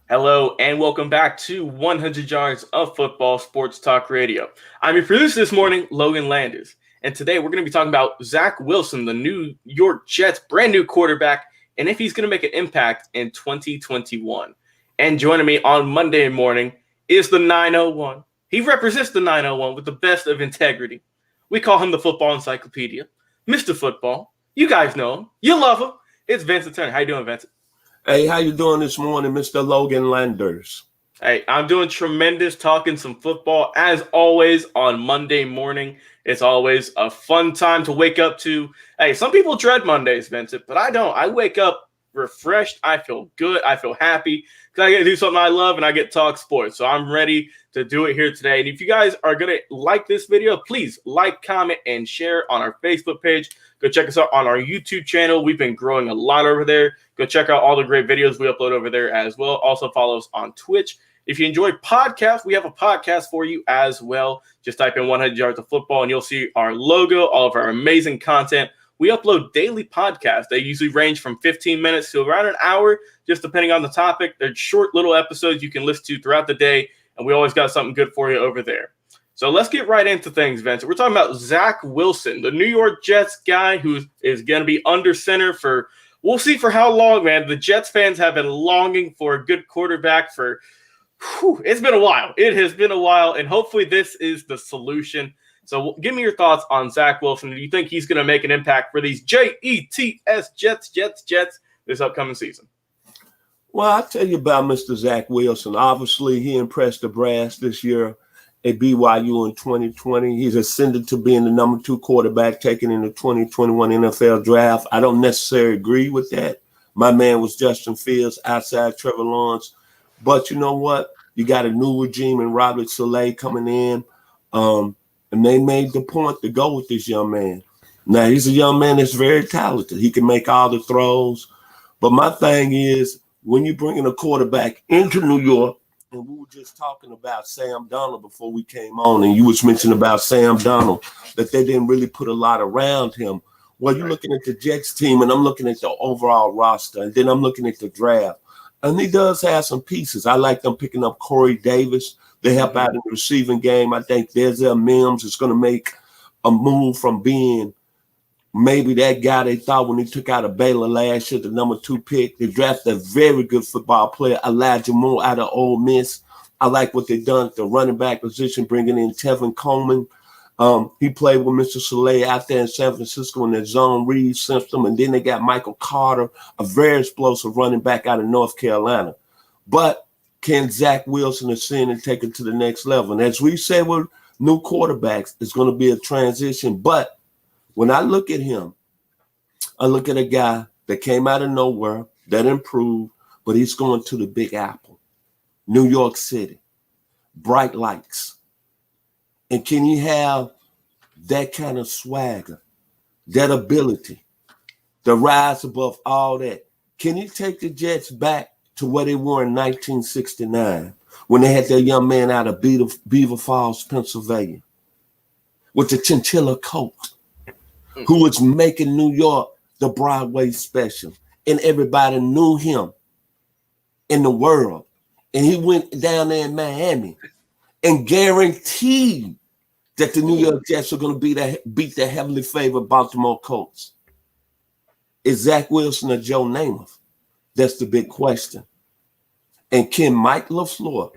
Hello and welcome back to 100 Yards of Football Sports Talk Radio. I'm your producer this morning, Logan Landers, and today we're going to be talking about Zach Wilson, the New York Jets' brand new quarterback, and if he's going to make an impact in 2021. And joining me on Monday morning is the 901. He represents the 901 with the best of integrity. We call him the Football Encyclopedia, Mr. Football. You guys know him. You love him. It's Vincent Turner. How you doing, Vincent? Hey, how you doing this morning, Mr. Logan Landers? Hey, I'm doing tremendous talking some football as always on Monday morning. It's always a fun time to wake up to. Hey, some people dread Mondays, Vincent, but I don't. I wake up refreshed. I feel good. I feel happy because I get to do something I love and I get to talk sports. So I'm ready to do it here today. And if you guys are going to like this video, please like, comment, and share on our Facebook page. Go check us out on our YouTube channel. We've been growing a lot over there. Go check out all the great videos we upload over there as well. Also follow us on Twitch. If you enjoy podcasts, we have a podcast for you as well. Just type in 100 Yards of Football and you'll see our logo, all of our amazing content. We upload daily podcasts. They usually range from 15 minutes to around an hour, just depending on the topic. They're short little episodes you can listen to throughout the day, and we always got something good for you over there. So let's get right into things, Vincent. We're talking about Zach Wilson, the New York Jets guy who is going to be under center for, we'll see for how long, man. The Jets fans have been longing for a good quarterback for, it's been a while. It has been a while, and hopefully this is the solution. So give me your thoughts on Zach Wilson. Do you think he's going to make an impact for these Jets this upcoming season? Well, I'll tell you about Mr. Zach Wilson. Obviously, he impressed the brass this year at BYU in 2020. He's ascended to being the number 2 quarterback taken in the 2021 NFL draft. I don't necessarily agree with that. My man was Justin Fields outside Trevor Lawrence. But you know what? You got a new regime in Robert Saleh coming in. And they made the point to go with this young man. Now, he's a young man that's very talented. He can make all the throws. But my thing is, when you bring in a quarterback into New York, and we were just talking about Sam Darnold before we came on, and you was mentioning about Sam Darnold, that they didn't really put a lot around him. Well, you're looking at the Jets team, and I'm looking at the overall roster, and then I'm looking at the draft. And he does have some pieces. I like them picking up Corey Davis. They help out in the receiving game. I think Denzel Mims is going to make a move from being maybe that guy they thought when he took out of Baylor last year, the number 2 pick. They drafted a very good football player, Elijah Moore out of Ole Miss. I like what they've done at the running back position, bringing in Tevin Coleman. He played with Mr. Saleh out there in San Francisco in the zone read system. And then they got Michael Carter, a very explosive running back out of North Carolina. But can Zach Wilson ascend and take it to the next level? And as we said with new quarterbacks, it's going to be a transition. But when I look at him, I look at a guy that came out of nowhere, that improved, but he's going to the Big Apple, New York City, bright lights. And can he have that kind of swagger, that ability to rise above all that? Can he take the Jets back to where they were in 1969 when they had that young man out of Beaver Falls, Pennsylvania, with the chinchilla coat, who was making New York the Broadway special, and everybody knew him in the world. And he went down there in Miami and guaranteed that the New York Jets are going to beat the heavily favored Baltimore Colts. Is Zach Wilson or Joe Namath? That's the big question. And can Mike LaFleur,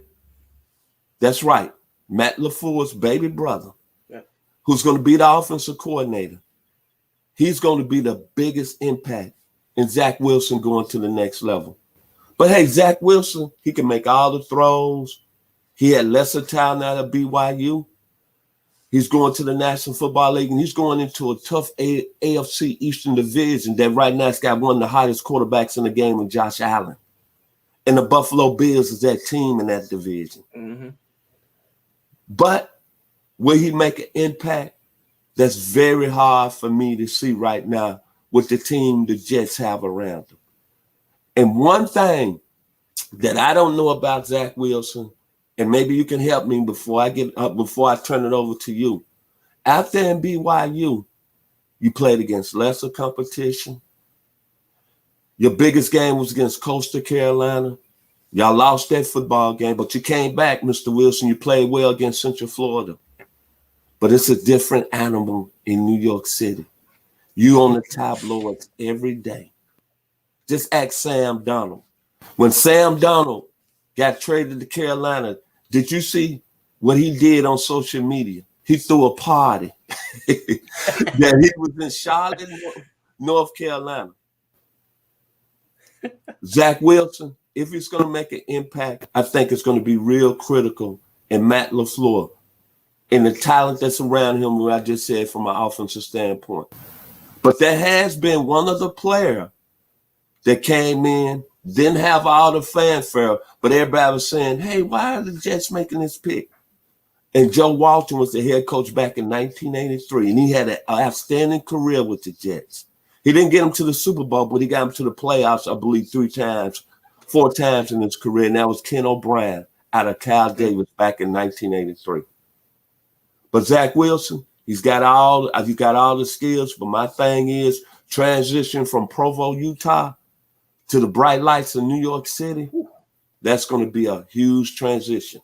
that's right, Matt LaFleur's baby brother, who's going to be the offensive coordinator, he's going to be the biggest impact in Zach Wilson going to the next level. But hey, Zach Wilson, he can make all the throws. He had lesser talent out of BYU. He's going to the National Football League, and he's going into a tough AFC Eastern Division that right now has got one of the hottest quarterbacks in the game in Josh Allen. And the Buffalo Bills is that team in that division. Mm-hmm. But will he make an impact? That's very hard for me to see right now with the team the Jets have around them. And one thing that I don't know about Zach Wilson, and maybe you can help me before I turn it over to you. Out there in BYU, you played against lesser competition. Your biggest game was against Coastal Carolina. Y'all lost that football game, but you came back, Mr. Wilson. You played well against Central Florida. But it's a different animal in New York City. You on the tabloids every day. Just ask Sam Donald. When Sam Donald got traded to Carolina, did you see what he did on social media? He threw a party. That he was in Charlotte, North Carolina. Zach Wilson, if he's going to make an impact, I think it's going to be real critical in Matt LaFleur and the talent that's around him, what I just said from an offensive standpoint. But there has been one other player that came in, didn't have all the fanfare, but everybody was saying, hey, why are the Jets making this pick? And Joe Walton was the head coach back in 1983, and he had an outstanding career with the Jets. He didn't get him to the Super Bowl, but he got him to the playoffs, I believe, 4 times in his career, and that was Ken O'Brien out of Cal Davis back in 1983. But Zach Wilson, he's got all the skills, but my thing is transition from Provo, Utah to the bright lights of New York City. That's going to be a huge transition.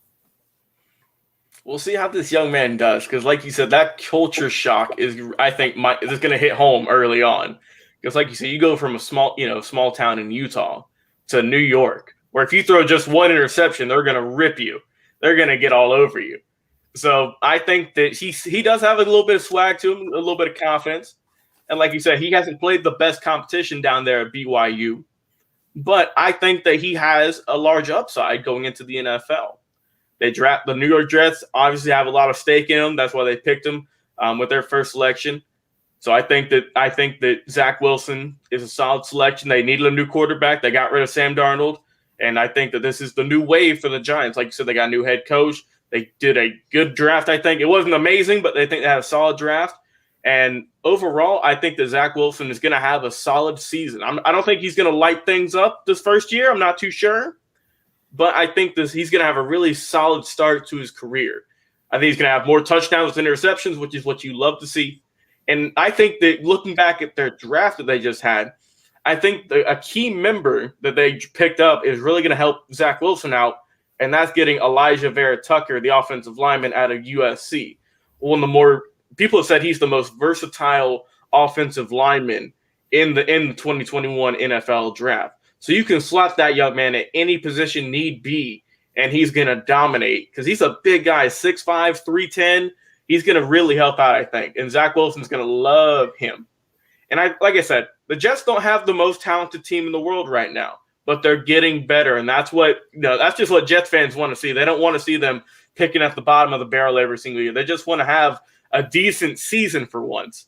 We'll see how this young man does, because like you said, that culture shock is, I think, is going to hit home early on. Because like you said, you go from a small town in Utah to New York, where if you throw just one interception, they're going to rip you. They're going to get all over you. So I think that he does have a little bit of swag to him, a little bit of confidence. And like you said, he hasn't played the best competition down there at BYU. But I think that he has a large upside going into the NFL. The New York Jets obviously have a lot of stake in him. That's why they picked him with their first selection. So I think that Zach Wilson is a solid selection. They needed a new quarterback. They got rid of Sam Darnold. And I think that this is the new wave for the Giants. Like you said, they got a new head coach. They did a good draft, I think. It wasn't amazing, but they think they had a solid draft. And overall, I think that Zach Wilson is going to have a solid season. I don't think he's going to light things up this first year. I'm not too sure. But I think he's going to have a really solid start to his career. I think he's going to have more touchdowns than interceptions, which is what you love to see. And I think that looking back at their draft that they just had, I think a key member that they picked up is really going to help Zach Wilson out, and that's getting Elijah Vera Tucker, the offensive lineman out of USC. One of the more people have said he's the most versatile offensive lineman in the 2021 NFL draft. So you can slot that young man at any position need be, and he's going to dominate because he's a big guy, 6'5", 310. He's going to really help out, I think. And Zach Wilson's going to love him. And like I said, the Jets don't have the most talented team in the world right now, but they're getting better. And that's just what Jets fans want to see. They don't want to see them picking at the bottom of the barrel every single year. They just want to have a decent season for once.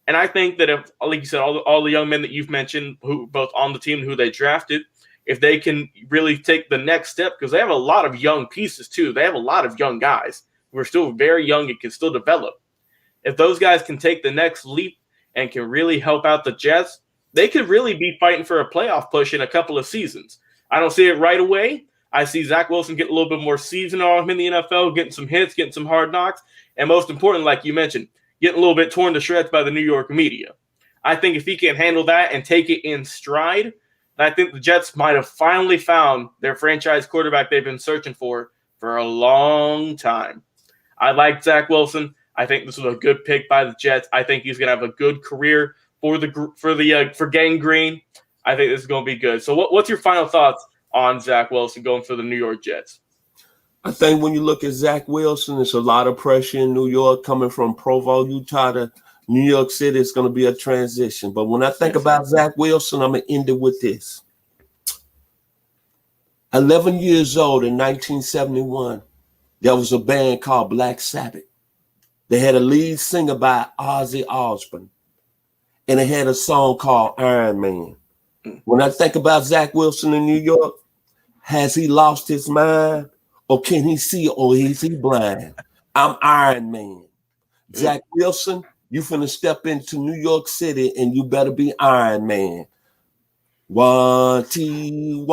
And I think that if, like you said, all the young men that you've mentioned, who both on the team and who they drafted, if they can really take the next step, because they have a lot of young pieces too. They have a lot of young guys who are still very young and can still develop. If those guys can take the next leap and can really help out the Jets, they could really be fighting for a playoff push in a couple of seasons. I don't see it right away. I see Zach Wilson getting a little bit more season on him in the NFL, getting some hits, getting some hard knocks, and most important, like you mentioned, getting a little bit torn to shreds by the New York media. I think if he can handle that and take it in stride, I think the Jets might have finally found their franchise quarterback they've been searching for a long time. I like Zach Wilson. I think this was a good pick by the Jets. I think he's going to have a good career for Gang Green. I think this is going to be good. So what's your final thoughts on Zach Wilson going for the New York Jets? I think when you look at Zach Wilson, it's a lot of pressure in New York coming from Provo, Utah to New York City. It's going to be a transition. But when I think about Zach Wilson, I'm going to end it with this. 11 years old in 1971, there was a band called Black Sabbath. They had a lead singer by Ozzy Osbourne, and they had a song called Iron Man. When I think about Zach Wilson in New York, has he lost his mind? Or can he see, or is he blind? I'm Iron Man. Zach Wilson, you finna step into New York City and you better be Iron Man. Watching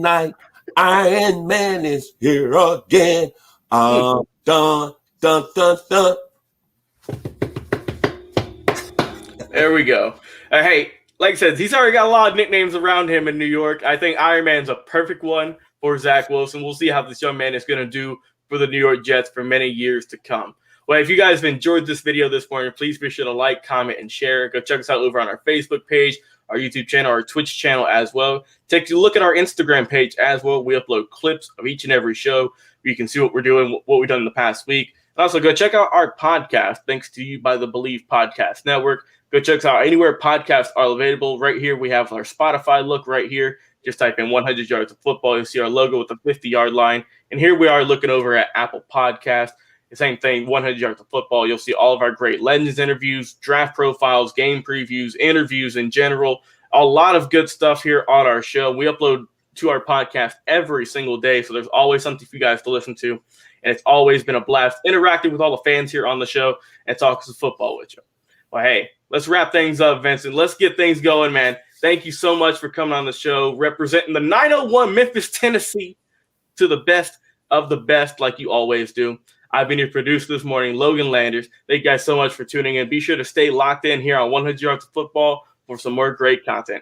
night, Iron Man is here again. Dun, dun, dun, dun. There we go. Hey, like I said, he's already got a lot of nicknames around him in New York. I think Iron Man's a perfect one for Zach Wilson. We'll see how this young man is going to do for the New York Jets for many years to come. Well, if you guys have enjoyed this video this morning, please be sure to like, comment, and share. Go check us out over on our Facebook page, our YouTube channel, our Twitch channel as well. Take a look at our Instagram page as well. We upload clips of each and every show. You can see what we're doing, what we've done in the past week. And also go check out our podcast, thanks to you by the Believe Podcast Network. Go check us out anywhere podcasts are available. Right here, we have our Spotify look right here. Just type in 100 yards of football. You'll see our logo with the 50-yard line. And here we are looking over at Apple Podcast. The same thing, 100 yards of football. You'll see all of our great Legends interviews, draft profiles, game previews, interviews in general. A lot of good stuff here on our show. We upload to our podcast every single day, so there's always something for you guys to listen to. And it's always been a blast interacting with all the fans here on the show and talking some football with you. Well, hey, let's wrap things up, Vincent. Let's get things going, man. Thank you so much for coming on the show, representing the 901 Memphis, Tennessee, to the best of the best, like you always do. I've been your producer this morning, Logan Landers. Thank you guys so much for tuning in. Be sure to stay locked in here on 100 Yards of Football for some more great content.